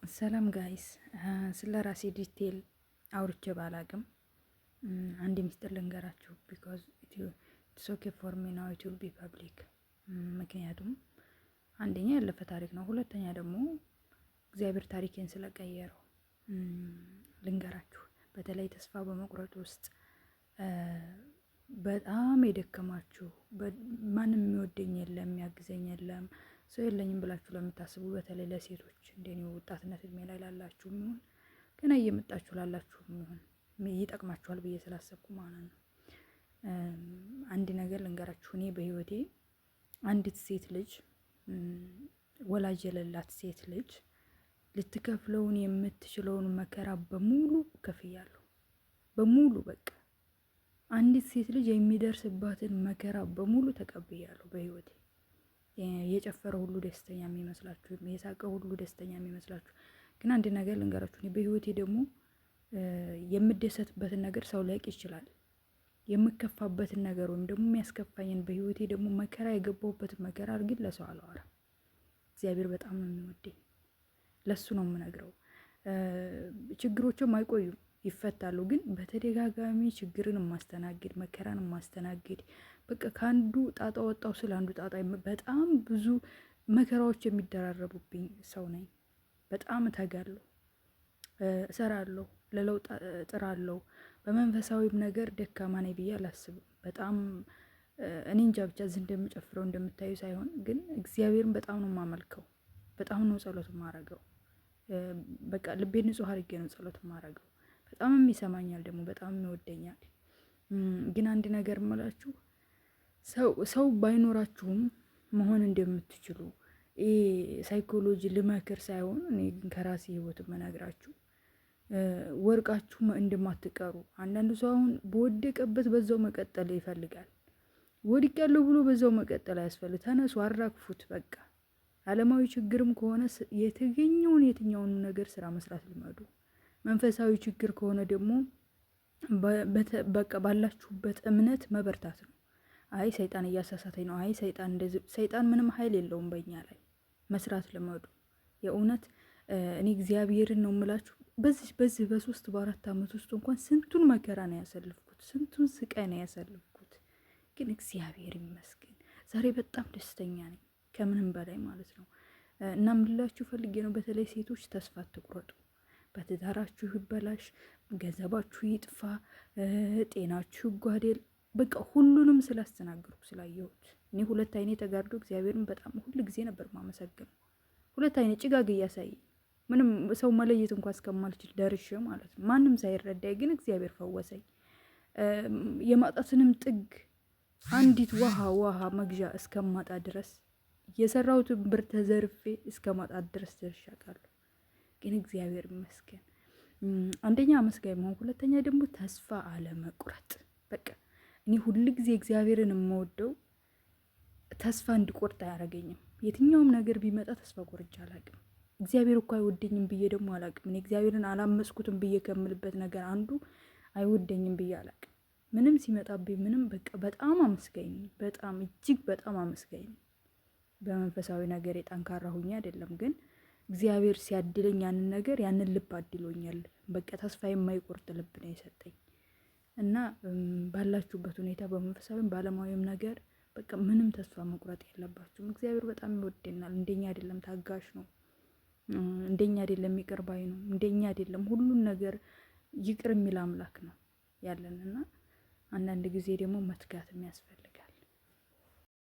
ሰላም ጋይስ፣ ስለ ራሴ ዲቴል አውርቼ ባላቅም አንድ ሚስጥር ልንገራችሁ። ቢኮዝ ኢትስ ኦኬ ፎር ሚ ናው ኢት ዊል ቢ ፐብሊክ። ምክንያቱም አንደኛ ያለፈ ታሪክ ነው፣ ሁለተኛ ደግሞ እግዚአብሔር ታሪኬን ስለቀየረው ልንገራችሁ። በተለይ ተስፋ በመቁረጥ ውስጥ በጣም የደከማችሁ፣ ማንም የሚወደኝ የለም የሚያግዘኝ የለም ሰው የለኝም ብላችሁ ለምታስቡ፣ በተለይ ለሴቶች እንደኔ ወጣትነት እድሜ ላይ ላላችሁ የሚሆን ገና እየመጣችሁ ላላችሁ የሚሆን ይጠቅማችኋል ብዬ ስላሰብኩ ማለት ነው። አንድ ነገር ልንገራችሁ። እኔ በህይወቴ አንዲት ሴት ልጅ ወላጅ የሌላት ሴት ልጅ ልትከፍለውን የምትችለውን መከራ በሙሉ ከፍያለሁ። በሙሉ በቃ አንዲት ሴት ልጅ የሚደርስባትን መከራ በሙሉ ተቀብያለሁ በህይወቴ። የጨፈረ ሁሉ ደስተኛ የሚመስላችሁ፣ የሳቀ ሁሉ ደስተኛ የሚመስላችሁ፣ ግን አንድ ነገር ልንገራችሁ። እኔ በህይወቴ ደግሞ የምደሰትበትን ነገር ሰው ሊያውቅ ይችላል። የምከፋበትን ነገር ወይም ደግሞ የሚያስከፋኝን በህይወቴ ደግሞ መከራ የገባሁበትን መከራ ግን ለሰው አላወራም። እግዚአብሔር በጣም ነው የሚወደኝ፣ ለሱ ነው የምነግረው። ችግሮችም አይቆዩም፣ ይፈታሉ። ግን በተደጋጋሚ ችግርን ማስተናግድ፣ መከራን ማስተናግድ፣ በቃ ከአንዱ ጣጣ ወጣው ስለ አንዱ ጣጣ በጣም ብዙ መከራዎች የሚደራረቡብኝ ሰው ነኝ። በጣም እተጋለሁ፣ እሰራለሁ፣ ለለውጥ እጥራለሁ። በመንፈሳዊም ነገር ደካማ ነኝ ብዬ አላስብም። በጣም እኔ እንጃ ብቻ እዚህ እንደምጨፍረው እንደምታዩ ሳይሆን፣ ግን እግዚአብሔርን በጣም ነው የማመልከው፣ በጣም ነው ጸሎት የማረገው። በቃ ልቤን ንጹህ አድርጌ ነው ጸሎት የማረገው። በጣም ይሰማኛል፣ ደግሞ በጣም ይወደኛል። ግን አንድ ነገር እምላችሁ፣ ሰው ባይኖራችሁም መሆን እንደምትችሉ ሳይኮሎጂ ልመክር ሳይሆን፣ እኔ ግን ከራሴ ህይወት መነግራችሁ ወርቃችሁ እንደማትቀሩ። አንዳንዱ ሰው አሁን በወደቀበት በዛው መቀጠል ይፈልጋል። ወድቅ ያለው ብሎ በዛው መቀጠል አያስፈልግ። ተነሱ፣ አራግፉት። በቃ ዓለማዊ ችግርም ከሆነ የትኛውን ነገር ስራ መስራት ልመዱ። መንፈሳዊ ችግር ከሆነ ደግሞ በቃ ባላችሁበት እምነት መበርታት ነው። አይ ሰይጣን እያሳሳተኝ ነው፣ አይ ሰይጣን እንደዚህ። ሰይጣን ምንም ኃይል የለውም በእኛ ላይ። መስራት ልመዱ። የእውነት እኔ እግዚአብሔርን ነው የምላችሁ። በዚህ በ3 በ4 ዓመት ውስጥ እንኳን ስንቱን መከራ ነው ያሳልፍኩት፣ ስንቱን ስቃይ ነው ያሳልፍኩት። ግን እግዚአብሔር ይመስገን ዛሬ በጣም ደስተኛ ነኝ፣ ከምንም በላይ ማለት ነው። እና ምንላችሁ ፈልጌ ነው፣ በተለይ ሴቶች ተስፋ አትቁረጡ። በትዳራችሁ ይበላሽ፣ ገንዘባችሁ ይጥፋ፣ ጤናችሁ ይጓደል፣ በቃ ሁሉንም ስላስተናገርኩ ስላየሁት እኔ 2 አይኔ ተጋርዶ እግዚአብሔርን በጣም ሁሉ ጊዜ ነበር ማመሰግነው። 2 አይኔ ጭጋግ እያሳይ ምንም ሰው መለየት እንኳን እስከማልችል ደርሼ ማለት ነው። ማንም ሳይረዳኝ ግን እግዚአብሔር ፈወሰኝ። የማጣትንም ጥግ አንዲት ውሃ መግዣ እስከማጣ ድረስ የሰራሁትን ብር ተዘርፌ እስከማጣት ድረስ ደርሻለሁ። ግን እግዚአብሔር ይመስገን። አንደኛ አመስጋኝ መሆን፣ ሁለተኛ ደግሞ ተስፋ አለመቁረጥ። በቃ እኔ ሁሉ ጊዜ እግዚአብሔርን የምወደው ተስፋ እንድቆርጥ አያደርገኝም። የትኛውም ነገር ቢመጣ ተስፋ ቆርጬ አላቅም። እግዚአብሔር እኮ አይወደኝም ብዬ ደግሞ አላቅም። እኔ እግዚአብሔርን አላመጽኩትም ብዬ ከምልበት ነገር አንዱ አይወደኝም ብዬ አላቅም። ምንም ሲመጣብኝ ምንም በቃ በጣም አመስጋኝ፣ በጣም እጅግ በጣም አመስጋኝ። በመንፈሳዊ ነገር የጠንካራ ሁኜ አይደለም፣ ግን እግዚአብሔር ሲያድለኝ ያንን ነገር ያንን ልብ አድሎኛል። በቃ ተስፋ የማይቆርጥ ልብ ነው የሰጠኝ። እና ባላችሁበት ሁኔታ በመንፈሳዊም ባለማዊም ነገር በቃ ምንም ተስፋ መቁረጥ የለባችሁም። እግዚአብሔር በጣም ይወደናል። እንደኛ አይደለም፣ ታጋሽ ነው። እንደኛ አይደለም፣ ይቅር ባይ ነው። እንደኛ አይደለም፣ ሁሉን ነገር ይቅር የሚል አምላክ ነው ያለንና አንዳንድ ጊዜ ደግሞ መትጋት የሚያስፈልግ